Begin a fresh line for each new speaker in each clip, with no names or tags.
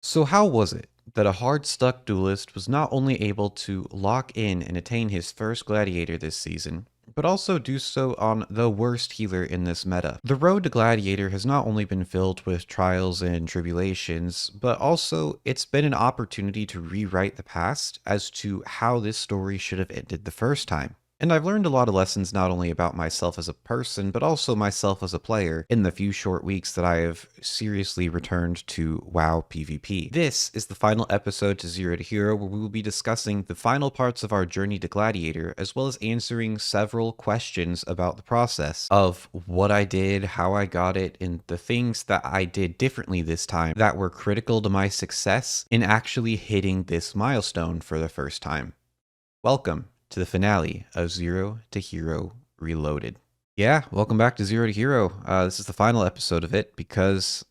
So how was it that a Hardstuck Duelist was not only able to lock in and attain his first Gladiator this season, but also do so on the worst healer in this meta? The road to Gladiator has not only been filled with trials and tribulations, but also it's been an opportunity to rewrite the past as to how this story should have ended the first time. And I've learned a lot of lessons not only about myself as a person, but also myself as a player in the few short weeks that I have seriously returned to WoW PvP. This is the final episode to Zero to Hero, where we will be discussing the final parts of our journey to Gladiator, as well as answering several questions about the process of what I did, how I got it, and the things that I did differently this time that were critical to my success in actually hitting this milestone for the first time. Welcome to the finale of Zero to Hero Reloaded. Yeah, welcome back to Zero to Hero. This is the final episode of it because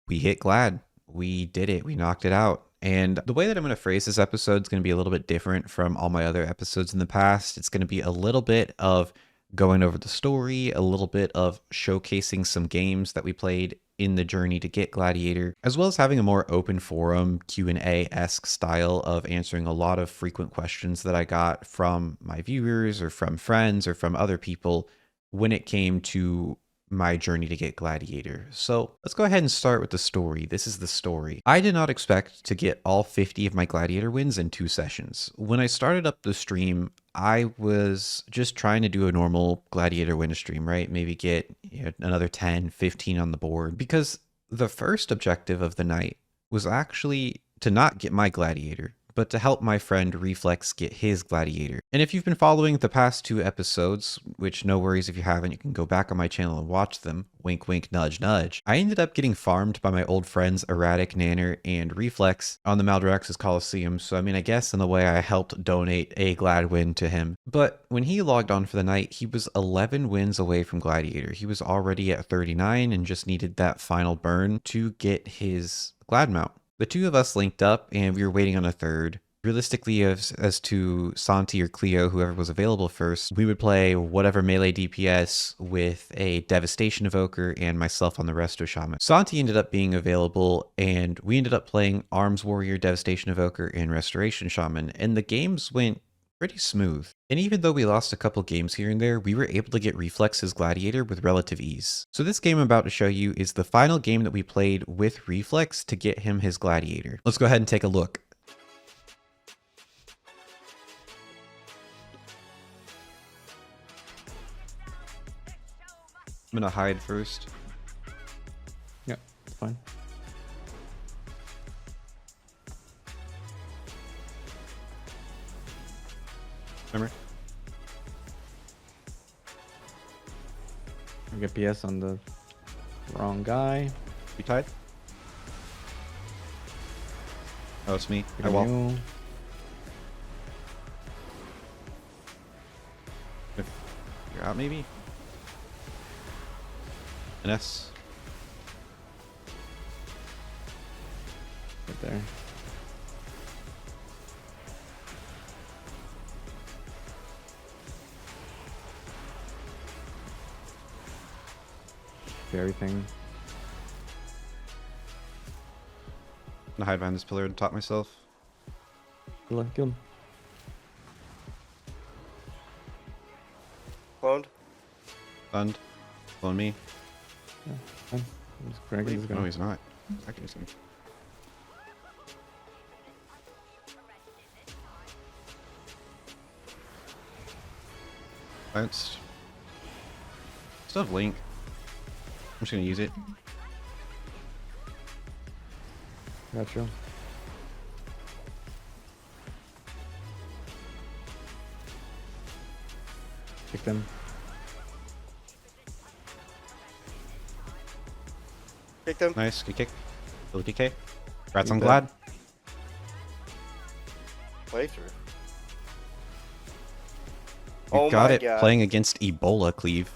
we hit Glad. We did it. We knocked it out. And the way that I'm going to phrase this episode is going to be a little bit different from all my other episodes in the past. It's going to be a little bit of going over the story, a little bit of showcasing some games that we played in the journey to get Gladiator, as well as having a more open forum Q&A-esque style of answering a lot of frequent questions that I got from my viewers or from friends or from other people when it came to my journey to get Gladiator. So let's go ahead and start with the story. This is the story. I did not expect to get all 50 of my Gladiator wins in 2 sessions. When I started up the stream, I was just trying to do a normal Gladiator win stream, right? Maybe get another 10, 15 on the board, because the first objective of the night was actually to not get my Gladiator, but to help my friend Reflex get his Gladiator. And if you've been following the past 2 episodes, which no worries if you haven't, you can go back on my channel and watch them, wink wink nudge nudge, I ended up getting farmed by my old friends Erratic, Nanner, and Reflex on the Maldraxxus Coliseum, so I mean I guess in a way I helped donate a Glad win to him. But when he logged on for the night, he was 11 wins away from Gladiator. He was already at 39 and just needed that final burn to get his Glad mount. The 2 of us linked up and we were waiting on a third. Realistically, as to Santi or Cleo, whoever was available first, we would play whatever melee DPS with a Devastation Evoker and myself on the Resto Shaman. Santi ended up being available and we ended up playing Arms Warrior, Devastation Evoker, and Restoration Shaman, and the games went pretty smooth. And even though we lost a couple games here and there, we were able to get Reflex's Gladiator with relative ease. So this game I'm about to show you is the final game that we played with Reflex to get him his Gladiator. Let's go ahead and take a look. I'm gonna hide first.
Yep, it's fine.
Remember?
I get PS on the wrong guy.
You tied? Oh, it's me. I
You.
wall. If you're out, maybe? An S.
Right there. Everything.
I'm gonna hide behind this pillar and top myself.
Kill him.
Cloned.
Stunned. Clone me.
Yeah, fine. I'm just dragging this guy.
No, he's not. Actually, he's Bounced. Still have Link. I'm just gonna use it.
Gotcha. Kick them.
Kicked him.
Nice, good kick. Kill the DK. Rats on
You
Glad.
Playthrough.
You
Oh
got
my
it
God.
playing against Ebola, Cleave.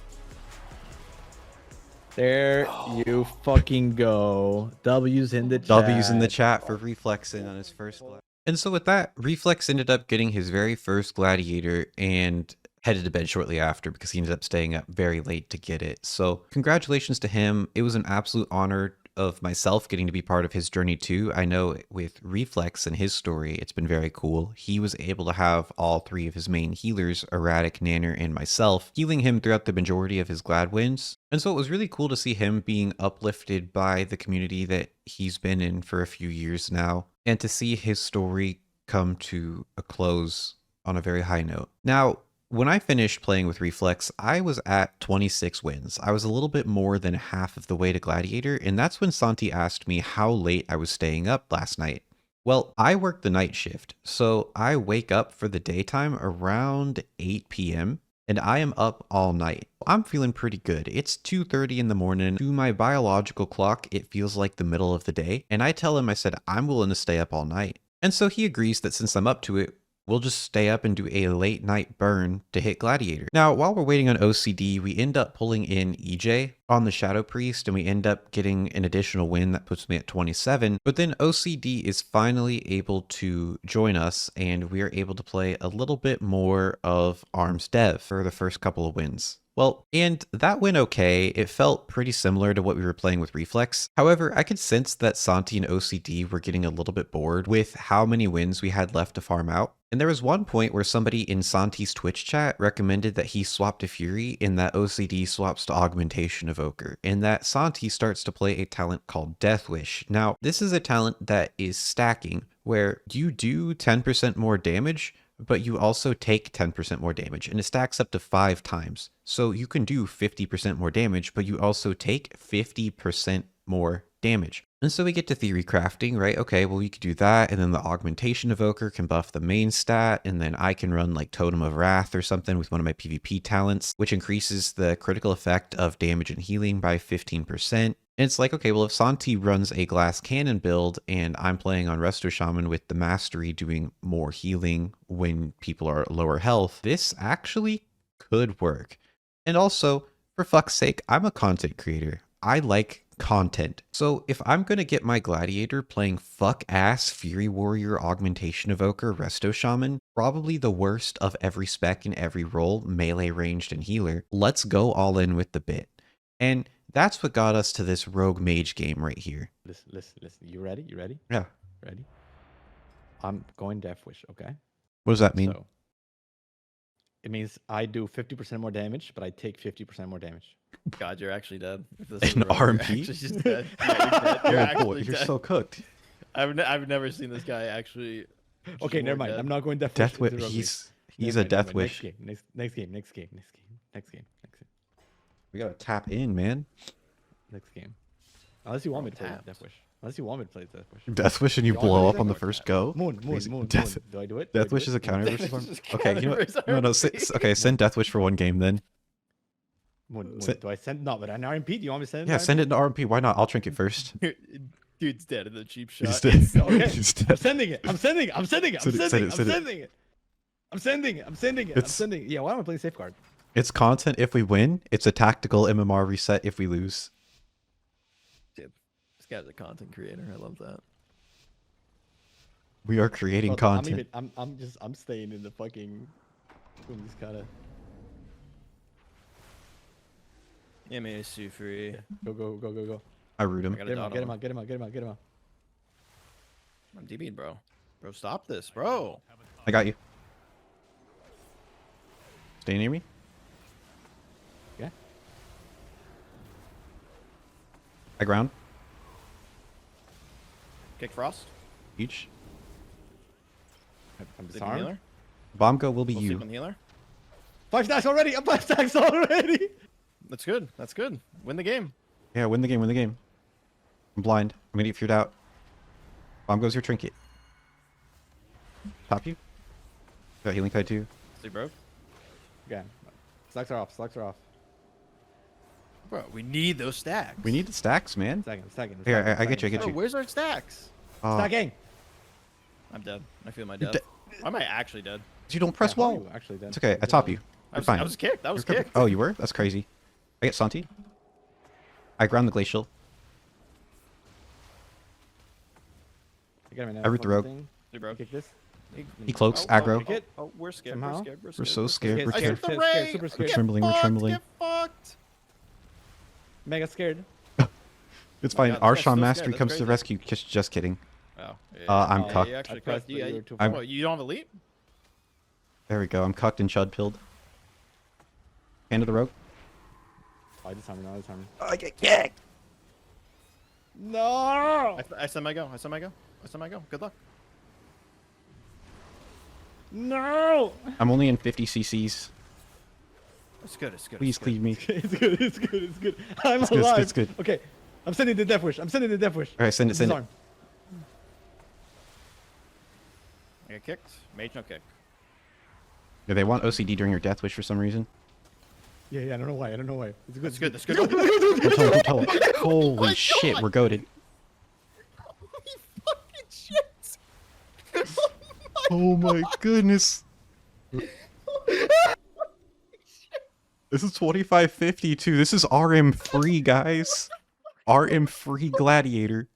There you fucking go. W's in the chat.
W's in the chat for Reflex in on his first Glad. And so with that, Reflex ended up getting his very first Gladiator and headed to bed shortly after because he ended up staying up very late to get it. So congratulations to him. It was an absolute honor of myself getting to be part of his journey too. I know with Reflex and his story, it's been very cool. He was able to have all 3 of his main healers, Erratic, Nanner, and myself, healing him throughout the majority of his Glad wins. And so it was really cool to see him being uplifted by the community that he's been in for a few years now, and to see his story come to a close on a very high note. Now, when I finished playing with Reflex, I was at 26 wins. I was a little bit more than half of the way to Gladiator, and that's when Santi asked me how late I was staying up last night. Well, I work the night shift, so I wake up for the daytime around 8 p.m., and I am up all night. I'm feeling pretty good. It's 2:30 in the morning. To my biological clock, it feels like the middle of the day, and I tell him, I said, I'm willing to stay up all night. And so he agrees that since I'm up to it, we'll just stay up and do a late night burn to hit Gladiator. Now, while we're waiting on OCD, we end up pulling in EJ on the Shadow Priest, and we end up getting an additional win that puts me at 27. But then OCD is finally able to join us, and we are able to play a little bit more of Arms Dev for the first couple of wins. Well, and that went okay. It felt pretty similar to what we were playing with Reflex. However, I could sense that Santi and OCD were getting a little bit bored with how many wins we had left to farm out. And there was one point where somebody in Santi's Twitch chat recommended that he swap to Fury and that OCD swaps to Augmentation Evoker, and that Santi starts to play a talent called Death Wish. Now, this is a talent that is stacking, where you do 10% more damage, but you also take 10% more damage, and it stacks up to 5 times. So you can do 50% more damage, but you also take 50% more damage. And so we get to theory crafting, right? Okay, well, we could do that, and then the Augmentation Evoker can buff the main stat, and then I can run like Totem of Wrath or something with one of my PvP talents, which increases the critical effect of damage and healing by 15%. And it's like, okay, well, if Santi runs a Glass Cannon build and I'm playing on Resto Shaman with the Mastery doing more healing when people are at lower health, this actually could work. And also, for fuck's sake, I'm a content creator. I like content. So if I'm going to get my Gladiator playing fuck-ass Fury Warrior, Augmentation Evoker, Resto Shaman, probably the worst of every spec in every role, melee, ranged, and healer, let's go all in with the bit. And that's what got us to this rogue mage game right here.
Listen. You ready? You ready?
Yeah.
Ready? I'm going Death Wish, okay?
What does that mean?
So, it means I do 50% more damage, but I take 50% more damage.
God, you're actually dead. If this
An
is real,
RMP?
You're actually just dead. Yeah, you're dead. You're actually
You're
dead.
so cooked.
I've never seen this guy actually.
Okay, never mind.
dead.
I'm not going Death Wish.
Death
It's
Wish.
a rogue
He's
mage.
a
Never
Death
mind.
Wish.
Next game.
We gotta tap in, man.
Next game. Unless you want me to play
taps.
Death Wish. Unless you want me to play Death Wish.
Death Wish and you
You want
blow
to
up
do
on the
that?
first go.
Moon.
Death,
Do I do it?
Death Wish is a counter
Death
versus
Wish
one.
is
Okay, you know
counter
what? No,
versus
okay, send Death Wish for one game then.
Moon.
Send-
Do I send? No, but an RMP. Do you want me to send?
Yeah, send it to RMP. Why not? I'll trinket first.
Dude's dead in the cheap shot.
He's dead.
Okay.
He's
I'm
dead.
sending it. I'm sending it.
Send it.
Yeah, why don't I play Safeguard?
It's content if we win. It's a tactical MMR reset if we lose.
Dude, this guy's a content creator. I love that.
We are creating
Well,
content.
I'm staying in the fucking. I'm just kind of
Yeah, man, it's too free.
go.
I root him.
I gotta
Get him
dot
out.
on
Get him out.
I'm DB'd, bro. Bro, stop this, bro.
I got you. Stay near me.
Yeah.
I ground.
Kick Frost.
Each.
I'm
Sleeping
disarmed.
healer.
Bomb go will be
We'll
you.
sleep on healer.
5 stacks already. I'm 5 stacks already.
That's good. That's good. Win the game.
Yeah, win the game. I'm blind. I'm gonna get feared out. Bomb goes your trinket. Top you. Got healing tide too.
See, bro.
Okay. Stacks are off.
Bro, we need those stacks.
We need the stacks, man.
Second.
Here, I get you.
Bro, where's our stacks?
Stacking.
I'm dead. I feel my death. Am I actually dead?
You don't press wall.
Actually, then.
It's okay. I top you. You're fine.
I was kicked. I was
You're covered.
kicked.
Oh, you were? That's crazy. I get Santi. I ground the glacial. I root the rogue.
See, bro.
Kick this.
He cloaks,
Oh,
aggro.
Oh, oh, we're scared.
Somehow.
We're scared.
We're so scared. We're
I
scared.
hit the
Scared,
ring.
super
Get
scared.
We're trembling.
fucked,
We're trembling.
Get fucked.
Mega scared.
It's
Oh
fine.
my God, this guy's
RSham
so
Mastery
scared,
comes
that's
to the
crazy.
rescue. Just kidding.
Oh,
I'm
yeah,
cucked.
You actually
I pressed
cucked.
it, you were too
I'm-
far.
What, you don't have elite?
There we go. I'm cucked and chud pilled. Hand of the rope.
I just hammer, I just hammer.
I get kicked.
No!
I send my go. I send my go. I send my go. Good luck.
No!
I'm only in 50 CCs.
It's good. It's good.
Please
it's good.
cleave me.
It's good, it's good, it's good. I'm
It's good, it's
alive.
good, it's good.
Okay, I'm sending the Death Wish. I'm sending the Death Wish.
All right, send it, send it.
Disarm.
I get kicked. Mage no kick.
Yeah, they want OCD during your death wish for some reason.
Yeah, I don't know why. I don't know why. It's good.
That's good. That's good.
Don't tell him. Holy shit, we're goated.
Holy fucking shit!
Oh my goodness. This is 2552. This is RM free, guys. RM free Gladiator.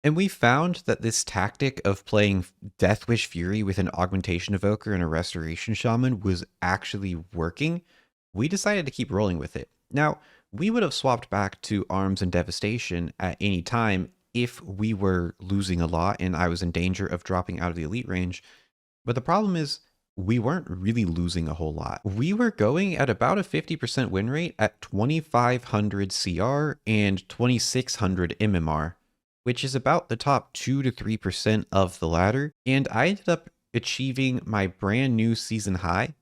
And we found that this tactic of playing Deathwish Fury with an Augmentation Evoker and a Restoration Shaman was actually working. We decided to keep rolling with it. Now, we would have swapped back to Arms and Devastation at any time if we were losing a lot and I was in danger of dropping out of the elite range. But the problem is, we weren't really losing a whole lot. We were going at about a 50% win rate at 2500 CR and 2600 MMR, which is about the top 2 to 3% of the ladder. And I ended up achieving my brand new season high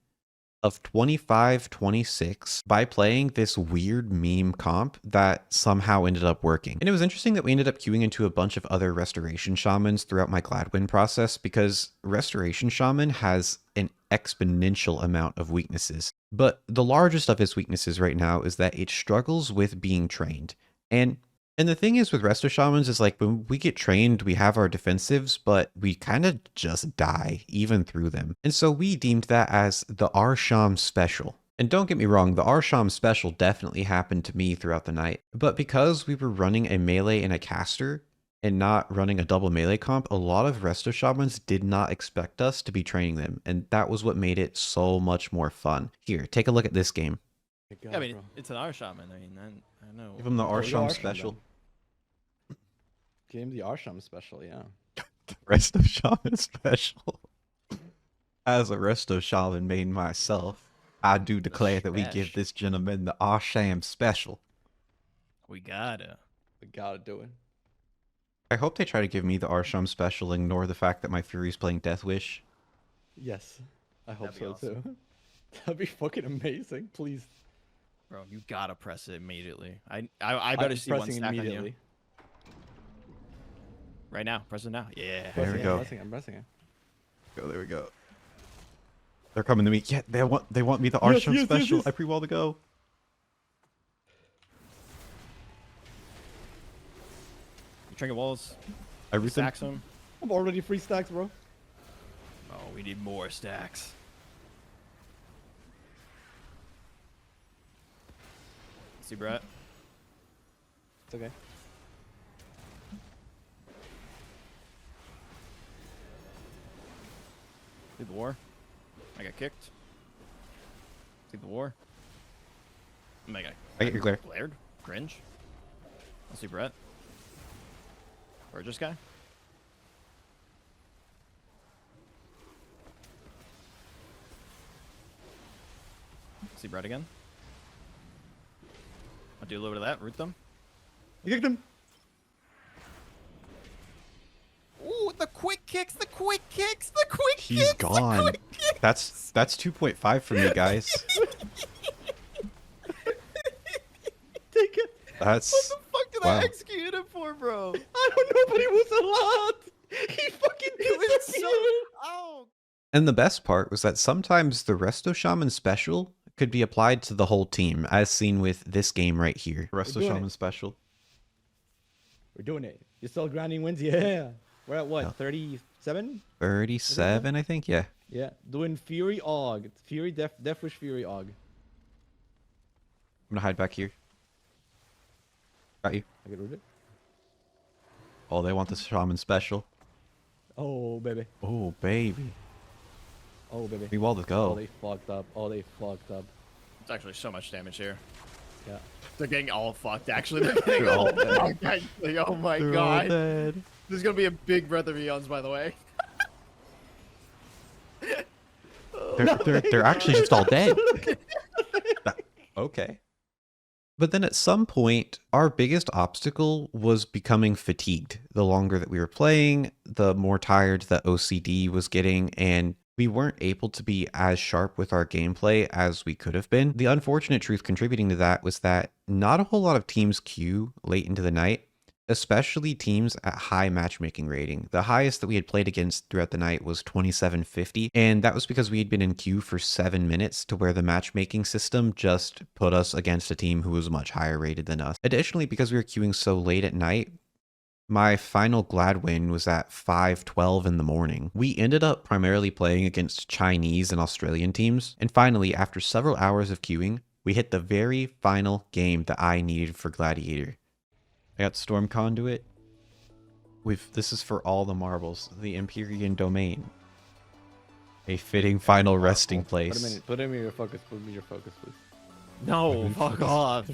of 25-26 by playing this weird meme comp that somehow ended up working. And it was interesting that we ended up queuing into a bunch of other Restoration Shamans throughout my Gladwin process, because Restoration Shaman has an exponential amount of weaknesses. But the largest of its weaknesses right now is that it struggles with being trained. And the thing is with Resto Shamans is like when we get trained, we have our defensives, but we kind of just die even through them. And so we deemed that as the RSham Special. And don't get me wrong, the RSham Special definitely happened to me throughout the night. But because we were running a melee and a caster and not running a double melee comp, a lot of Resto Shamans did not expect us to be training them. And that was what made it so much more fun. Here, take a look at this game.
Yeah, I mean, it's an RSham. I mean, I know.
Give him the
Oh, the
RSham
RSham
Special.
then. Give him the RSham Special, yeah.
Resto Shaman Special. As a Resto Shaman main myself, I do declare that we give
Spesh.
this gentleman the RSham Special.
We gotta.
We gotta do it.
I hope they try to give me the RSham Special and ignore the fact that my Fury's playing Death Wish.
Yes, I hope
That'd be
so
awesome.
too. That'd be fucking amazing. Please.
Bro, you gotta press it immediately. I better
I'm
see one
pressing
stack on you.
immediately.
Right now. Press it now. Yeah.
There we go.
I'm pressing it.
Go, there we go. They're coming to me. Yeah, they want me the
Yes,
RSham
yes,
Special.
yes.
I pre-wall to go.
Trinket walls.
I root them.
Stacks them.
I'm already 3 stacks, bro.
Oh, we need more stacks. See, Brett.
It's okay.
See the war. I got kicked. See the war. Oh my God.
I get your glare.
Glared. Cringe. I'll see Brett. Burgess guy. See Brett again. I'll do a little bit of that. Root them.
You kicked him.
Ooh, the quick kicks, the quick kicks, the quick
He's
kicks,
gone.
the quick kicks.
That's 2.5 for me, guys.
Take it.
That's
What the fuck did
wow.
I execute him for, bro?
I don't know, but he was a lot. He fucking
It was so.
disappeared.
Oh.
And the best part was that sometimes the Resto Shaman Special could be applied to the whole team, as seen with this game right here. Resto
doing
Shaman
it.
Special.
We're doing it. You're still grinding wins? Yeah. We're at what?
Yeah.
37?
37, I think. Yeah.
Yeah. Doing Fury Aug. Fury Death Wish Fury Aug.
I'm gonna hide back here. Got you.
I get rid of it.
Oh, they want the Shaman Special.
Oh, baby.
Oh, baby.
Oh, baby.
We wall to
Oh,
go.
they fucked up. Oh, they fucked up.
It's actually so much damage here.
Yeah.
They're getting all fucked, actually. They're getting all fucked, actually. Oh my
They're all
god.
dead.
There's gonna be a big Breath of Eons, by the way.
They're actually just all dead. Okay. But then at some point, our biggest obstacle was becoming fatigued. The longer that we were playing, the more tired that OCD was getting, and we weren't able to be as sharp with our gameplay as we could have been. The unfortunate truth contributing to that was that not a whole lot of teams queue late into the night, especially teams at high matchmaking rating. The highest that we had played against throughout the night was 2750, and that was because we had been in queue for 7 minutes to where the matchmaking system just put us against a team who was much higher rated than us. Additionally, because we were queuing so late at night, my final Glad win was at 5:12 in the morning. We ended up primarily playing against Chinese and Australian teams, and finally, after several hours of queuing, we hit the very final game that I needed for Gladiator. I got Storm Conduit. This is for all the marbles. The Empyrean Domain. A fitting final resting place.
Put him in your focus. Put him in your focus, please.
No, fuck off.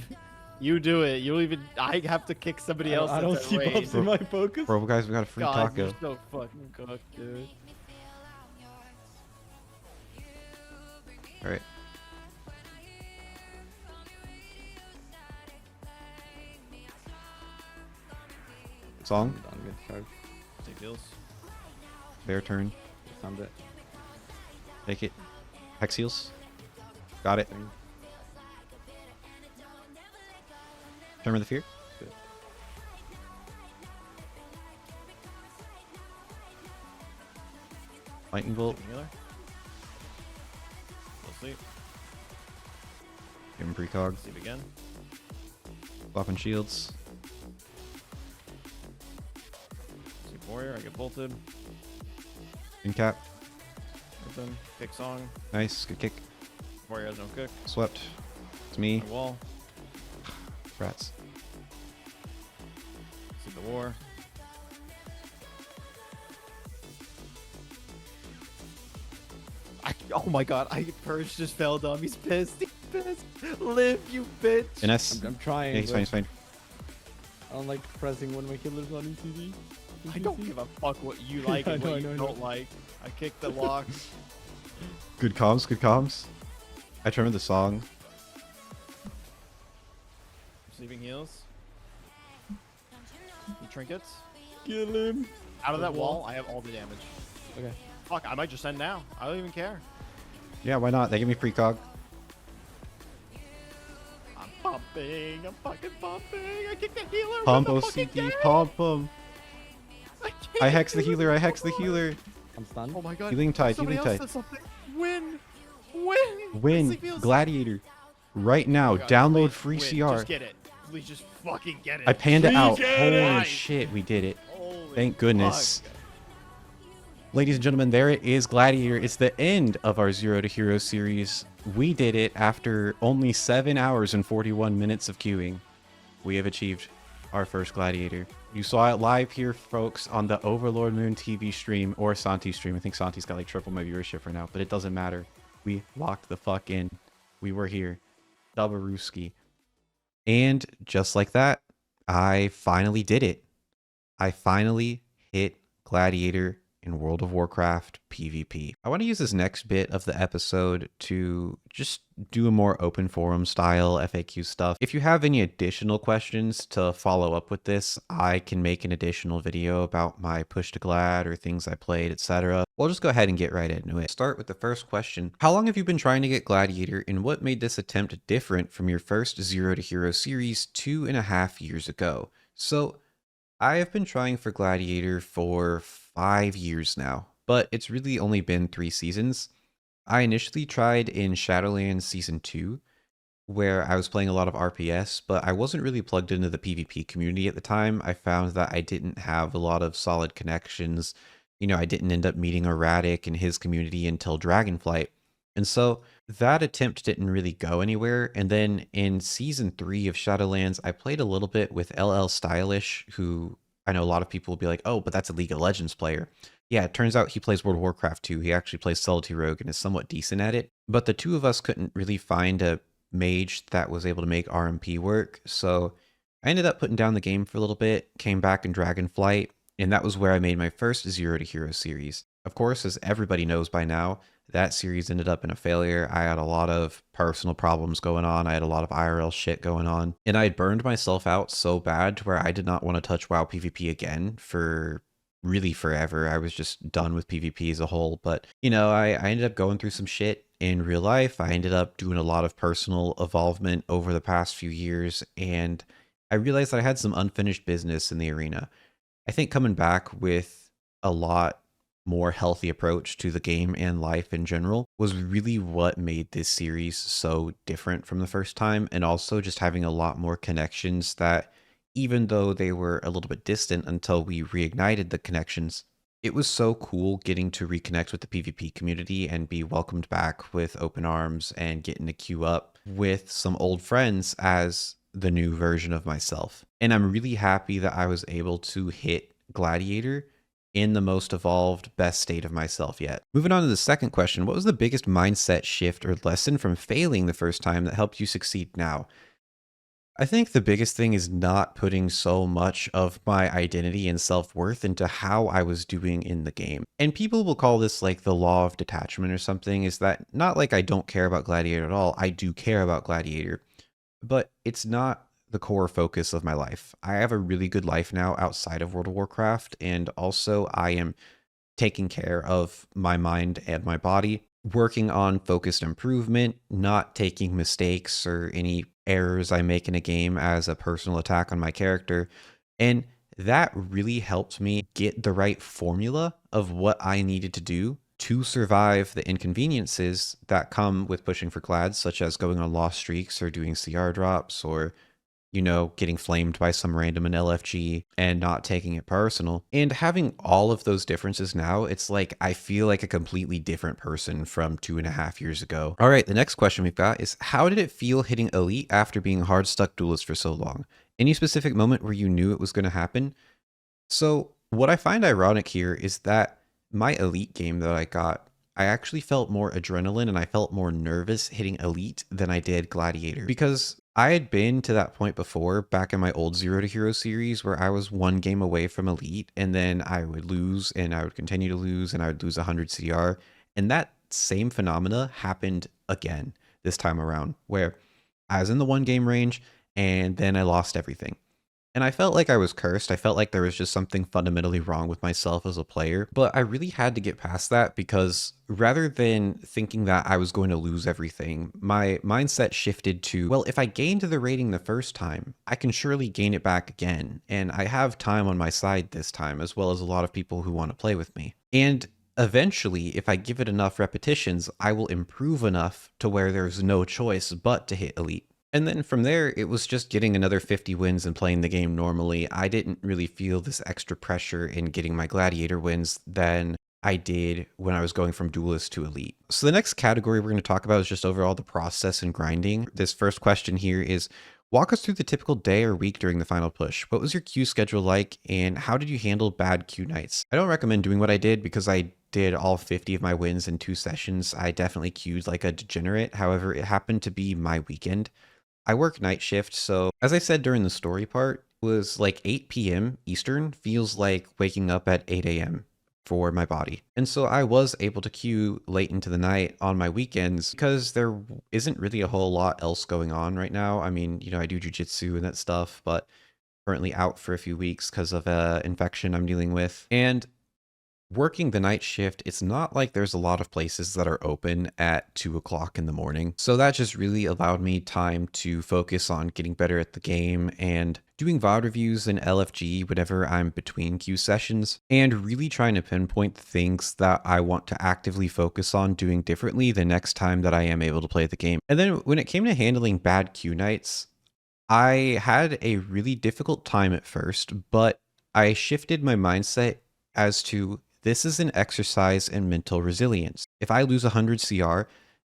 You do it. You'll even. I have to kick somebody else.
I don't
that's at
see
range.
bumps in my focus.
Bro, guys, we got a free
God,
taco.
you're so fucking cooked, dude.
Alright. Song.
I'm good charge.
Take heals.
Bear turn.
Sound it.
Take it. Hex heals. Got it. Tremor the Fear.
Good.
Lightning Bolt.
Healer. We'll sleep.
Give him precog.
Sleep again.
Flopping shields.
Sleep warrior. I get bolted.
Incap.
Open. Kick song.
Nice. Good kick.
Warrior has no kick.
Swept. It's me.
My wall.
Rats.
Sleep the war. Oh my god, Purge just fell down. He's pissed. He's pissed. Live, you bitch.
Ines.
I'm trying.
Yeah, he's fine. He's fine.
I don't like pressing one of my killers on ECD.
I don't give a fuck what you like and
I know,
what
I
you
know.
don't like. I kicked the lock.
Good comms. Good comms. I tremor the song.
Sleeping heals. The trinkets.
Kill him.
Out of that wall, I have all the damage.
Okay.
Fuck, I might just end now. I don't even care.
Yeah, why not? They give me precog.
I'm pumping. I'm fucking pumping. I kicked the healer.
Pump
with the fucking
OCD.
damage.
Pump him.
I
I
can't
hex the
do
healer. I
this.
hex the healer.
I'm stunned.
Oh my god.
Healing tide.
Somebody
Healing
else
tide.
said something. Win. Win.
Win.
Sleep heals.
Gladiator. Right now.
Oh my God,
Download
please
free
win.
CR.
Just get it. Please just fucking get it.
I panned it out.
get
Holy
it.
shit, we did it.
Holy
Thank goodness.
fuck.
Ladies and gentlemen, there it is, Gladiator. It's the end of our Zero to Hero series. We did it after only 7 hours and 41 minutes of queuing. We have achieved our first Gladiator. You saw it live here, folks, on the Overlord Moon TV stream or Santi stream. I think Santi's got like triple my viewership right now, but it doesn't matter. We locked the fuck in. We were here. Dabaruski. And just like that, I finally did it. I finally hit Gladiator in World of Warcraft PvP. I want to use this next bit of the episode to just do a more open forum style FAQ stuff. If you have any additional questions to follow up with this, I can make an additional video about my push to Glad or things I played, etc. We'll just go ahead and get right into it. Start with the first question. How long have you been trying to get Gladiator, and what made this attempt different from your first Zero to Hero series 2.5 years ago? So I have been trying for Gladiator for 5 years now, but it's really only been 3 seasons. I initially tried in Shadowlands Season 2, where I was playing a lot of RPS, but I wasn't really plugged into the PvP community at the time. I found that I didn't have a lot of solid connections. You know, I didn't end up meeting Erratic and his community until Dragonflight. And so that attempt didn't really go anywhere. And then in Season 3 of Shadowlands, I played a little bit with LL Stylish, who I know a lot of people will be like, oh, but that's a League of Legends player. Yeah, it turns out he plays World of Warcraft too. He actually plays Subtlety Rogue and is somewhat decent at it. But the two of us couldn't really find a mage that was able to make RMP work. So I ended up putting down the game for a little bit, came back in Dragonflight, and that was where I made my first Zero to Hero series. Of course, as everybody knows by now, that series ended up in a failure. I had a lot of personal problems going on. I had a lot of IRL shit going on. And I had burned myself out so bad to where I did not want to touch WoW PvP again for really forever. I was just done with PvP as a whole. But, you know, I ended up going through some shit in real life. I ended up doing a lot of personal evolvement over the past few years. And I realized that I had some unfinished business in the arena. I think coming back with a lot more healthy approach to the game and life in general was really what made this series so different from the first time, and also just having a lot more connections that, even though they were a little bit distant until we reignited the connections, it was so cool getting to reconnect with the PvP community and be welcomed back with open arms and getting to queue up with some old friends as the new version of myself. And I'm really happy that I was able to hit Gladiator in the most evolved, best state of myself yet. Moving on to the second question, what was the biggest mindset shift or lesson from failing the first time that helped you succeed now? I think the biggest thing is not putting so much of my identity and self-worth into how I was doing in the game. And people will call this like the law of detachment or something, is that not like I don't care about Gladiator at all. I do care about Gladiator, but it's not the core focus of my life. I have a really good life now outside of World of Warcraft, and also I am taking care of my mind and my body, working on focused improvement, not taking mistakes or any errors I make in a game as a personal attack on my character. And that really helped me get the right formula of what I needed to do to survive the inconveniences that come with pushing for clads, such as going on lost streaks or doing CR drops, or, you know, getting flamed by some random in LFG and not taking it personal. And having all of those differences now, it's like I feel like a completely different person from 2.5 years ago. All right, the next question we've got is, how did it feel hitting Elite after being Hardstuck Duelist for so long? Any specific moment where you knew it was going to happen? So what I find ironic here is that my Elite game that I got, I actually felt more adrenaline and I felt more nervous hitting Elite than I did Gladiator, because I had been to that point before back in my old Zero to Hero series where I was one game away from Elite, and then I would lose and I would continue to lose and I would lose 100 CR. And that same phenomena happened again this time around, where I was in the one game range and then I lost everything. And I felt like I was cursed. I felt like there was just something fundamentally wrong with myself as a player. But I really had to get past that, because rather than thinking that I was going to lose everything, my mindset shifted to, well, if I gained the rating the first time, I can surely gain it back again. And I have time on my side this time, as well as a lot of people who want to play with me. And eventually, if I give it enough repetitions, I will improve enough to where there's no choice but to hit Elite. And then from there, it was just getting another 50 wins and playing the game normally. I didn't really feel this extra pressure in getting my Gladiator wins than I did when I was going from Duelist to Elite. So the next category we're going to talk about is just overall the process and grinding. This first question here is, walk us through the typical day or week during the final push. What was your queue schedule like, and how did you handle bad queue nights? I don't recommend doing what I did, because I did all 50 of my wins in 2 sessions. I definitely queued like a degenerate. However, it happened to be my weekend. I work night shift, so as I said during the story part, it was like 8 p.m. Eastern feels like waking up at 8 a.m. for my body. And so I was able to queue late into the night on my weekends because there isn't really a whole lot else going on right now. I mean, you know, I do jujitsu and that stuff, but currently out for a few weeks because of an infection I'm dealing with. And working the night shift, it's not like there's a lot of places that are open at 2 o'clock in the morning. So that just really allowed me time to focus on getting better at the game and doing VOD reviews and LFG whenever I'm between queue sessions, and really trying to pinpoint the things that I want to actively focus on doing differently the next time that I am able to play the game. And then when it came to handling bad queue nights, I had a really difficult time at first, but I shifted my mindset as to, this is an exercise in mental resilience. If I lose 100 CR,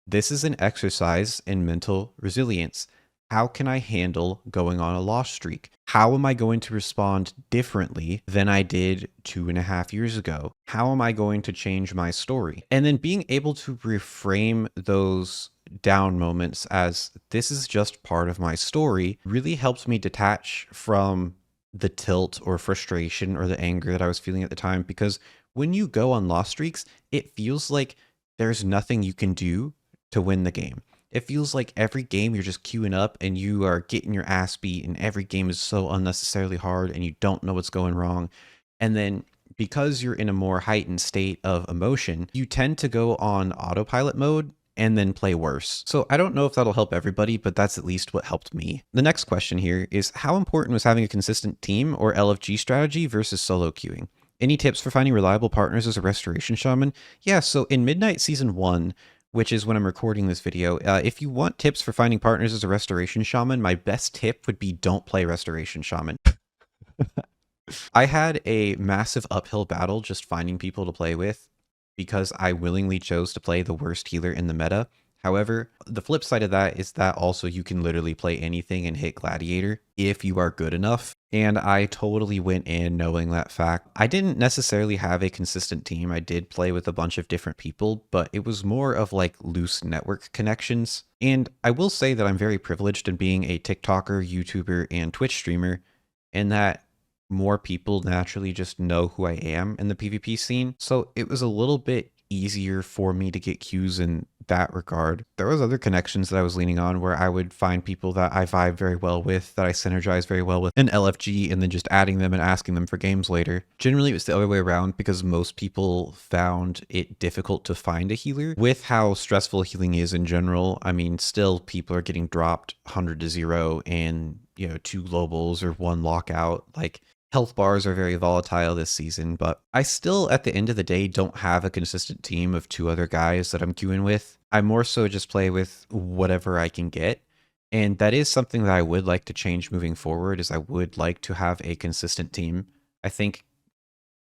this is an exercise in mental resilience. How can I handle going on a loss streak? How am I going to respond differently than I did 2.5 years ago? How am I going to change my story? And then being able to reframe those down moments, as this is just part of my story, really helped me detach from the tilt or frustration or the anger that I was feeling at the time. Because when you go on loss streaks, it feels like there's nothing you can do to win the game. It feels like every game you're just queuing up and you are getting your ass beat, and every game is so unnecessarily hard and you don't know what's going wrong. And then because you're in a more heightened state of emotion, you tend to go on autopilot mode and then play worse. So I don't know if that'll help everybody, but that's at least what helped me. The next question here is, how important was having a consistent team or LFG strategy versus solo queuing? Any tips for finding reliable partners as a restoration shaman? Yeah, so in Midnight Season 1, which is when I'm recording this video, if you want tips for finding partners as a restoration shaman, my best tip would be don't play restoration shaman. I had a massive uphill battle just finding people to play with because I willingly chose to play the worst healer in the meta. However, the flip side of that is that also you can literally play anything and hit Gladiator if you are good enough. And I totally went in knowing that fact. I didn't necessarily have a consistent team. I did play with a bunch of different people, but it was more of like loose network connections. And I will say that I'm very privileged in being a TikToker, YouTuber, and Twitch streamer, in that more people naturally just know who I am in the PvP scene. So it was a little bit easier for me to get queues in that regard. There was other connections that I was leaning on where I would find people that I vibe very well with, that I synergize very well with in LFG, and then just adding them and asking them for games later. Generally, it was the other way around because most people found it difficult to find a healer. With how stressful healing is in general, I mean, still people are getting dropped 100 to 0 and, 2 globals or 1 lockout. Like, health bars are very volatile this season, but I still, at the end of the day, don't have a consistent team of 2 other guys that I'm queuing with. I more so just play with whatever I can get. And that is something that I would like to change moving forward, is I would like to have a consistent team. I think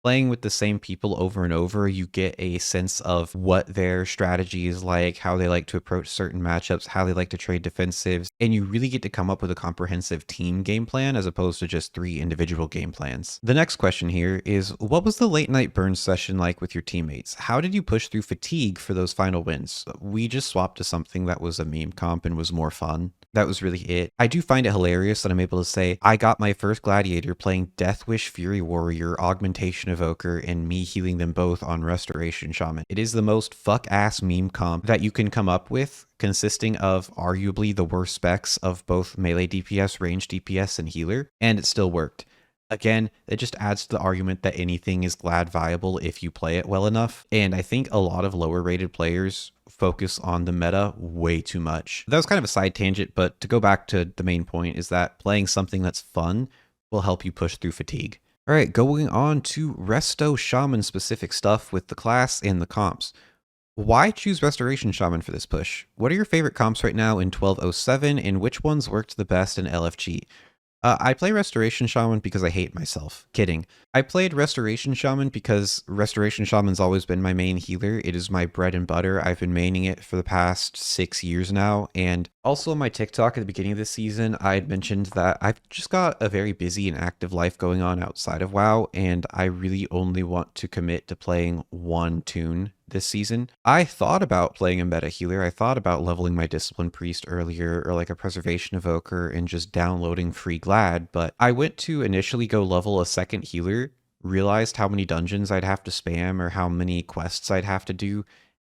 playing with the same people over and over, you get a sense of what their strategy is like, how they like to approach certain matchups, how they like to trade defensives, and you really get to come up with a comprehensive team game plan as opposed to just 3 individual game plans. The next question here is, what was the late night burn session like with your teammates? How did you push through fatigue for those final wins? We just swapped to something that was a meme comp and was more fun. That was really it. I do find it hilarious that I'm able to say I got my first Gladiator playing Deathwish Fury Warrior, Augmentation Evoker, and me healing them both on Restoration Shaman. It is the most fuck-ass meme comp that you can come up with, consisting of arguably the worst specs of both melee DPS, range DPS, and healer, and it still worked. Again, it just adds to the argument that anything is Glad viable if you play it well enough, and I think a lot of lower rated players focus on the meta way too much. That was kind of a side tangent, but to go back to the main point is that playing something that's fun will help you push through fatigue. All right, going on to Resto Shaman specific stuff with the class and the comps. Why choose Restoration Shaman for this push? What are your favorite comps right now in 1207, and which ones worked the best in LFG? I play Restoration Shaman because I hate myself. Kidding. I played Restoration Shaman because Restoration Shaman's always been my main healer. It is my bread and butter. I've been maining it for the past 6 years now. And also on my TikTok at the beginning of this season, I had mentioned that I've just got a very busy and active life going on outside of WoW, and I really only want to commit to playing one tune this season. I thought about playing a meta healer. I thought about leveling my Discipline Priest earlier, or like a Preservation Evoker, and just downloading free Glad, but I went to initially go level a second healer, realized how many dungeons I'd have to spam or how many quests I'd have to do,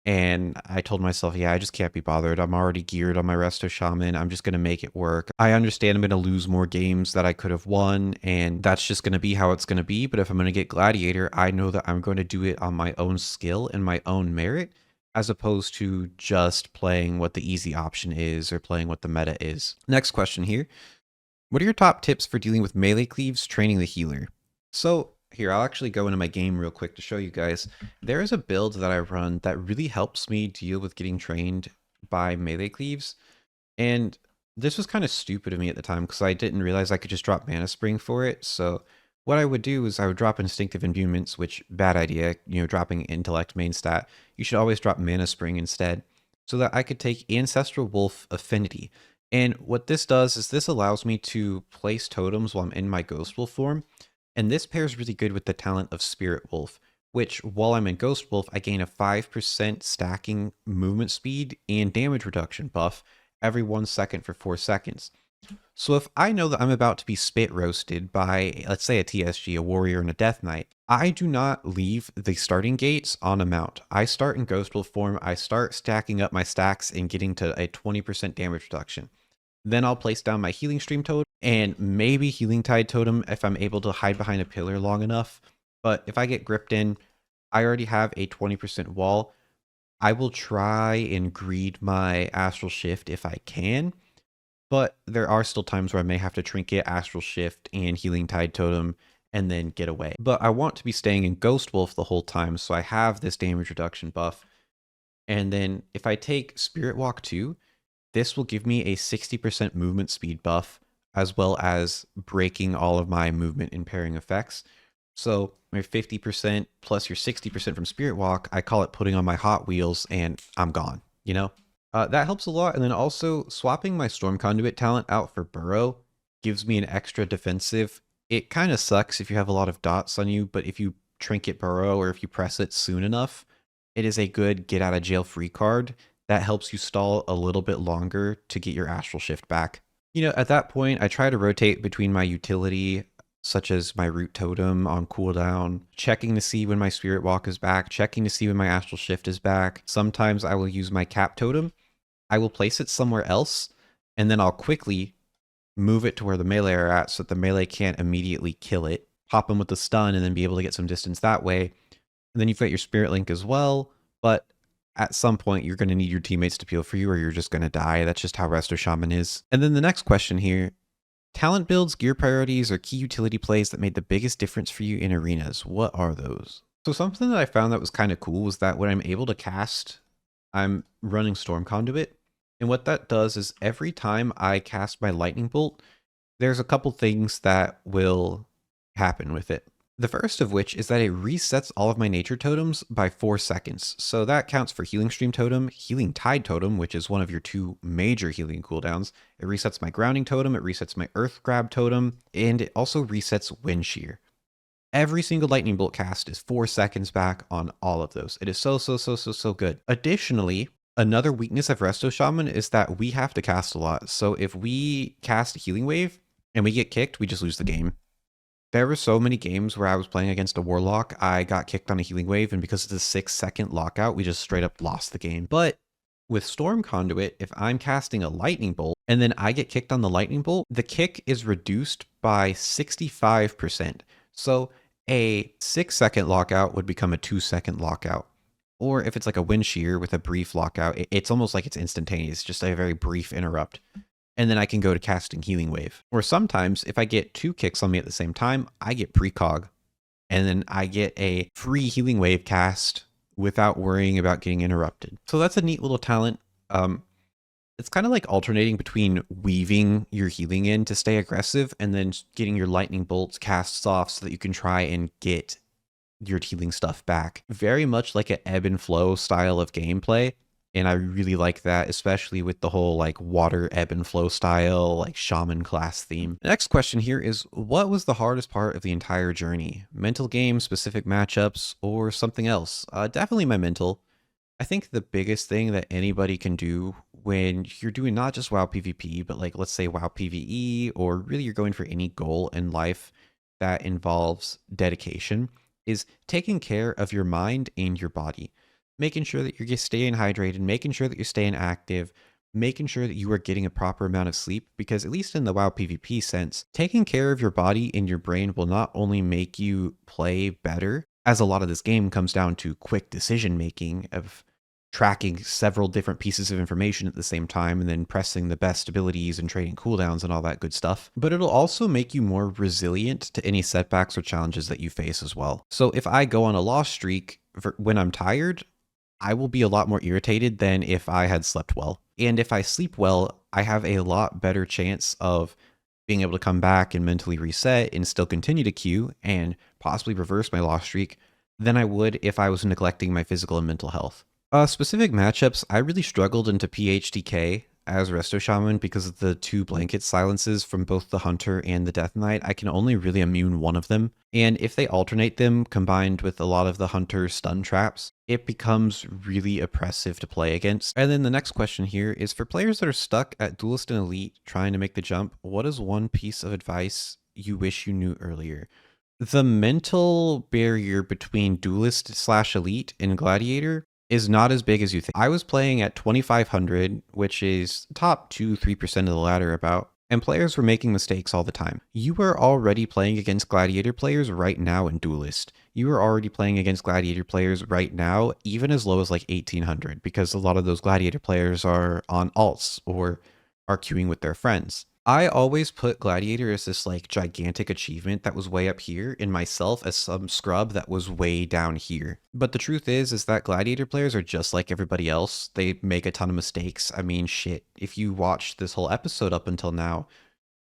and I told myself, yeah, I just can't be bothered. I'm already geared on my Resto Shaman. I'm just going to make it work. I understand I'm going to lose more games that I could have won, and that's just going to be how it's going to be. But if I'm going to get Gladiator, I know that I'm going to do it on my own skill and my own merit, as opposed to just playing what the easy option is or playing what the meta is. Next question here. What are your top tips for dealing with melee cleaves training the healer? So here, I'll actually go into my game real quick to show you guys. There is a build that I run that really helps me deal with getting trained by melee cleaves. And this was kind of stupid of me at the time because I didn't realize I could just drop Mana Spring for it. So what I would do is I would drop Instinctive Imbuements, which, bad idea, dropping Intellect main stat. You should always drop Mana Spring instead, so that I could take Ancestral Wolf Affinity. And what this does is this allows me to place totems while I'm in my Ghost Wolf form. And this pairs really good with the talent of Spirit Wolf, which while I'm in Ghost Wolf, I gain a 5% stacking movement speed and damage reduction buff every 1 second for 4 seconds. So if I know that I'm about to be spit roasted by, let's say, a TSG, a warrior, and a death knight, I do not leave the starting gates on a mount. I start in Ghost Wolf form, I start stacking up my stacks and getting to a 20% damage reduction. Then I'll place down my Healing Stream Totem and maybe Healing Tide Totem if I'm able to hide behind a pillar long enough. But if I get gripped in, I already have a 20% wall. I will try and greed my Astral Shift if I can, but there are still times where I may have to Trinket, Astral Shift, and Healing Tide Totem and then get away. But I want to be staying in Ghost Wolf the whole time, so I have this damage reduction buff. And then if I take Spirit Walk 2, this will give me a 60% movement speed buff, as well as breaking all of my movement impairing effects. So your 50% plus your 60% from Spirit Walk, I call it putting on my Hot Wheels and I'm gone, you know? That helps a lot. And then also swapping my Storm Conduit talent out for Burrow gives me an extra defensive. It kind of sucks if you have a lot of dots on you, but if you Trinket Burrow or if you press it soon enough, it is a good get out of jail free card that helps you stall a little bit longer to get your Astral Shift back. You know, at that point, I try to rotate between my utility, such as my Root Totem on cooldown, checking to see when my Spirit Walk is back, checking to see when my Astral Shift is back. Sometimes I will use my Cap Totem. I will place it somewhere else, and then I'll quickly move it to where the melee are at so that the melee can't immediately kill it, pop them with the stun, and then be able to get some distance that way. And then you've got your Spirit Link as well, but at some point you're going to need your teammates to peel for you or you're just going to die. That's just how Resto Shaman is. And then the next question here, talent builds, gear priorities, or key utility plays that made the biggest difference for you in arenas. What are those? So something that I found that was kind of cool was that when I'm able to cast, I'm running Storm Conduit. And what that does is every time I cast my Lightning Bolt, there's a couple things that will happen with it. The first of which is that it resets all of my nature totems by 4 seconds. So that counts for Healing Stream Totem, Healing Tide Totem, which is one of your 2 major healing cooldowns. It resets my Grounding Totem, it resets my Earth Grab Totem, and it also resets Wind Shear. Every single Lightning Bolt cast is 4 seconds back on all of those. It is so good. Additionally, another weakness of Resto Shaman is that we have to cast a lot. So if we cast a Healing Wave and we get kicked, we just lose the game. There were so many games where I was playing against a Warlock, I got kicked on a Healing Wave, and because it's a 6-second lockout, we just straight up lost the game. But with Storm Conduit, if I'm casting a Lightning Bolt, and then I get kicked on the Lightning Bolt, the kick is reduced by 65%. So a 6-second lockout would become a 2-second lockout. Or if it's like a Wind Shear with a brief lockout, it's almost like it's instantaneous, just a very brief interrupt. And then I can go to casting Healing Wave. Or sometimes, if I get 2 kicks on me at the same time, I get precog. And then I get a free Healing Wave cast without worrying about getting interrupted. So that's a neat little talent. It's kind of like alternating between weaving your healing in to stay aggressive and then getting your Lightning Bolts casts off so that you can try and get your healing stuff back. Very much like an ebb and flow style of gameplay. And I really like that, especially with the whole like water ebb and flow style, like shaman class theme. The next question here is, what was the hardest part of the entire journey? Mental game, specific matchups, or something else? Definitely my mental. I think the biggest thing that anybody can do when you're doing not just WoW PvP, but like let's say WoW PvE, or really you're going for any goal in life that involves dedication, is taking care of your mind and your body. Making sure that you're staying hydrated, making sure that you're staying active, making sure that you are getting a proper amount of sleep, because at least in the WoW PvP sense, taking care of your body and your brain will not only make you play better, as a lot of this game comes down to quick decision making of tracking several different pieces of information at the same time and then pressing the best abilities and trading cooldowns and all that good stuff, but it'll also make you more resilient to any setbacks or challenges that you face as well. So if I go on a loss streak when I'm tired, I will be a lot more irritated than if I had slept well. And if I sleep well, I have a lot better chance of being able to come back and mentally reset and still continue to queue and possibly reverse my loss streak than I would if I was neglecting my physical and mental health. Specific matchups, I really struggled into PHDK. as Resto Shaman because of the 2 blanket silences from both the Hunter and the Death Knight. I can only really immune one of them. And if they alternate them combined with a lot of the Hunter stun traps, it becomes really oppressive to play against. And then the next question here is for players that are stuck at Duelist and Elite trying to make the jump, what is one piece of advice you wish you knew earlier? The mental barrier between Duelist/Elite and Gladiator is not as big as you think. I was playing at 2500, which is top 2-3% of the ladder about, and players were making mistakes all the time. You are already playing against Gladiator players right now in Duelist. You are already playing against Gladiator players right now, even as low as like 1800, because a lot of those Gladiator players are on alts or are queuing with their friends. I always put Gladiator as this like gigantic achievement that was way up here, and myself as some scrub that was way down here. But the truth is that Gladiator players are just like everybody else. They make a ton of mistakes. I mean, shit, if you watched this whole episode up until now,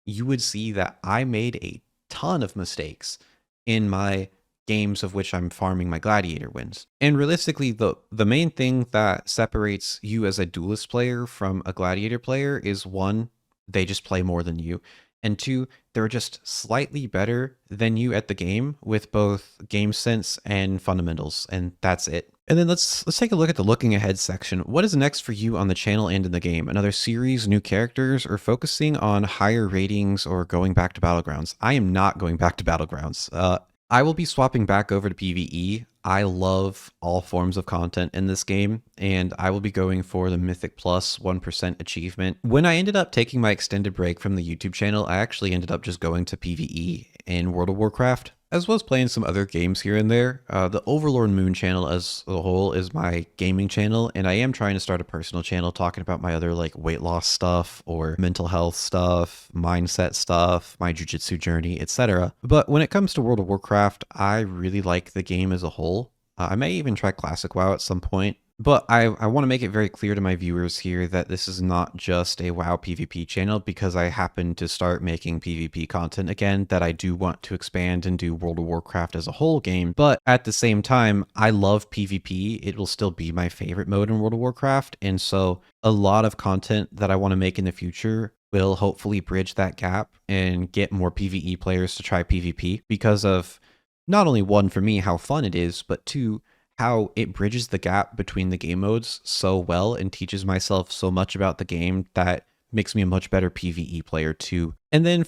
you would see that I made a ton of mistakes in my games of which I'm farming my Gladiator wins. And realistically, the main thing that separates you as a Duelist player from a Gladiator player is 1, they just play more than you, and 2, they're just slightly better than you at the game with both game sense and fundamentals, and that's it. And then let's take a look at the looking ahead section. What is next for you on the channel and in the game? Another series, new characters, or focusing on higher ratings or going back to Battlegrounds? I am not going back to Battlegrounds. I will be swapping back over to PvE. I love all forms of content in this game, and I will be going for the Mythic Plus 1% achievement. When I ended up taking my extended break from the YouTube channel, I actually ended up just going to PvE in World of Warcraft, as well as playing some other games here and there. The Overlord Moon channel as a whole is my gaming channel, and I am trying to start a personal channel talking about my other like weight loss stuff or mental health stuff, mindset stuff, my jiu-jitsu journey, etc. But when it comes to World of Warcraft, I really like the game as a whole. I may even try Classic WoW at some point. But I want to make it very clear to my viewers here that this is not just a WoW PvP channel because I happen to start making PvP content again, that I do want to expand and do World of Warcraft as a whole game. But at the same time, I love PvP. It will still be my favorite mode in World of Warcraft. And so a lot of content that I want to make in the future will hopefully bridge that gap and get more PvE players to try PvP because of not only 1, for me, how fun it is, but 2, how it bridges the gap between the game modes so well and teaches myself so much about the game that makes me a much better PvE player too. And then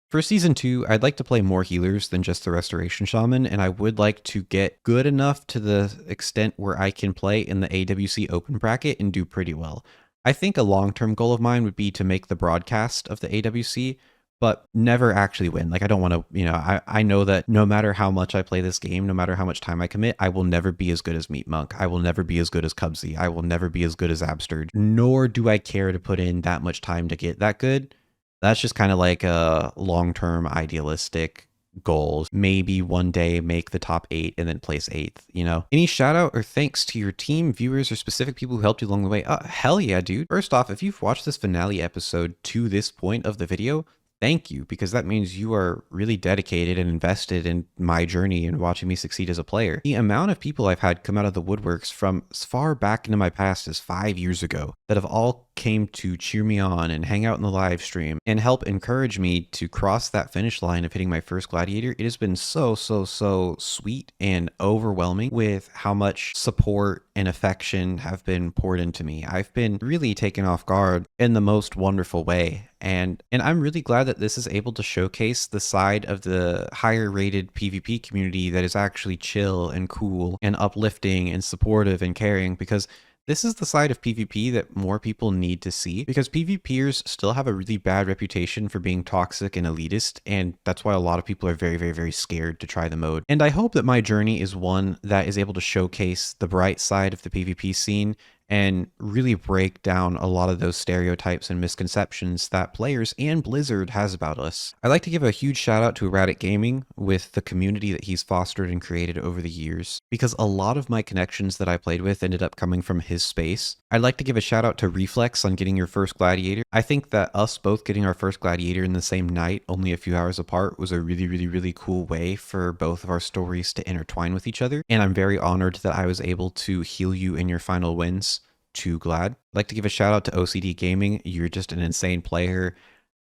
for Season 2, I'd like to play more healers than just the Restoration Shaman, and I would like to get good enough to the extent where I can play in the AWC open bracket and do pretty well. I think a long-term goal of mine would be to make the broadcast of the AWC, but never actually win. Like, I don't want to, I know that no matter how much I play this game, no matter how much time I commit, I will never be as good as Meat Monk. I will never be as good as Cubsy. I will never be as good as Absterd, nor do I care to put in that much time to get that good. That's just kind of like a long-term idealistic goals. Maybe one day make the top 8 and then place 8th, Any shout out or thanks to your team, viewers, or specific people who helped you along the way? Hell yeah, dude. First off, if you've watched this finale episode to this point of the video, thank you, because that means you are really dedicated and invested in my journey and watching me succeed as a player. The amount of people I've had come out of the woodworks from as far back into my past as 5 years ago that have all came to cheer me on and hang out in the live stream and help encourage me to cross that finish line of hitting my first Gladiator. It has been so sweet and overwhelming with how much support and affection have been poured into me. I've been really taken off guard in the most wonderful way. And I'm really glad that this is able to showcase the side of the higher rated PvP community that is actually chill and cool and uplifting and supportive and caring, because this is the side of PvP that more people need to see, because PvPers still have a really bad reputation for being toxic and elitist, and that's why a lot of people are very scared to try the mode. And I hope that my journey is one that is able to showcase the bright side of the PvP scene and really break down a lot of those stereotypes and misconceptions that players and Blizzard has about us. I'd like to give a huge shout out to Erratic Gaming with the community that he's fostered and created over the years, because a lot of my connections that I played with ended up coming from his space. I'd like to give a shout out to Reflex on getting your first Gladiator. I think that us both getting our first Gladiator in the same night, only a few hours apart, was a really cool way for both of our stories to intertwine with each other. And I'm very honored that I was able to heal you in your final wins to Glad. I'd like to give a shout out to OCD Gaming. You're just an insane player.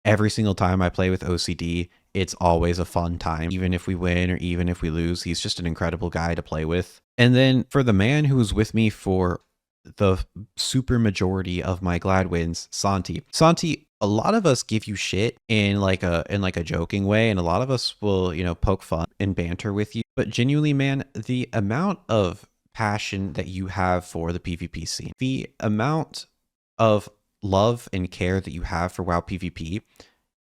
Every single time I play with OCD, it's always a fun time. Even if we win or even if we lose, he's just an incredible guy to play with. And then for the man who was with me for the super majority of my Glad wins, Santi. Santi, a lot of us give you shit in like a joking way, and a lot of us will, you know, poke fun and banter with you. But genuinely, man, the amount of passion that you have for the PvP scene, the amount of love and care that you have for WoW PvP,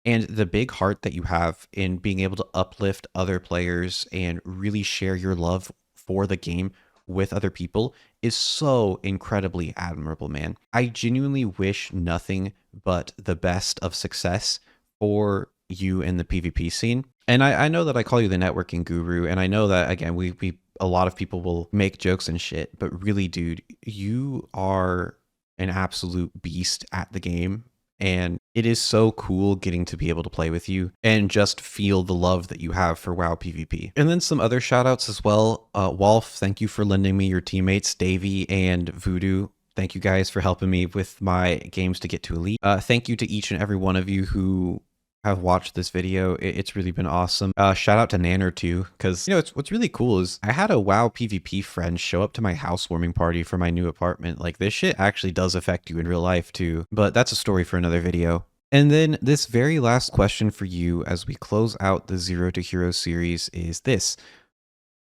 and the big heart that you have in being able to uplift other players and really share your love for the game with other people is so incredibly admirable, man. I genuinely wish nothing but the best of success for you in the PvP scene. And I know that I call you the networking guru, and I know that, again, we a lot of people will make jokes and shit, but really, dude, you are an absolute beast at the game. And it is so cool getting to be able to play with you and just feel the love that you have for WoW PvP. And then some other shout outs as well. Wolf, thank you for lending me your teammates, Davey and Voodoo. Thank you guys for helping me with my games to get to Elite. Thank you to each and every one of you who have watched this video. It's really been awesome. Shout out to Nanner too, because, you know, what's really cool is I had a WoW PvP friend show up to my housewarming party for my new apartment. Like, this shit actually does affect you in real life too, but that's a story for another video. And then this very last question for you as we close out the Zero to Hero series is this: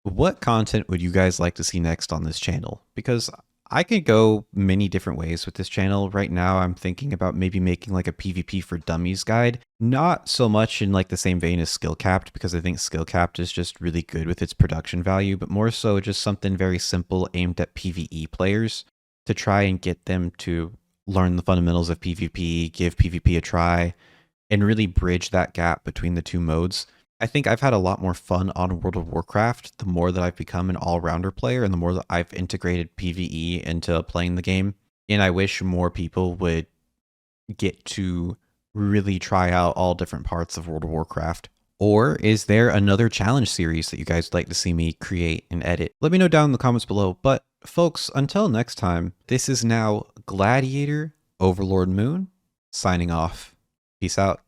what content would you guys like to see next on this channel? Because I could go many different ways with this channel. Right now, I'm thinking about maybe making like a PvP for Dummies guide. Not so much in like the same vein as Skill Capped, because I think Skill Capped is just really good with its production value, but more so just something very simple aimed at PvE players to try and get them to learn the fundamentals of PvP, give PvP a try, and really bridge that gap between the two modes. I think I've had a lot more fun on World of Warcraft the more that I've become an all-rounder player and the more that I've integrated PvE into playing the game. And I wish more people would get to really try out all different parts of World of Warcraft. Or is there another challenge series that you guys would like to see me create and edit? Let me know down in the comments below. But folks, until next time, this is now Gladiator Overlord Moon signing off. Peace out.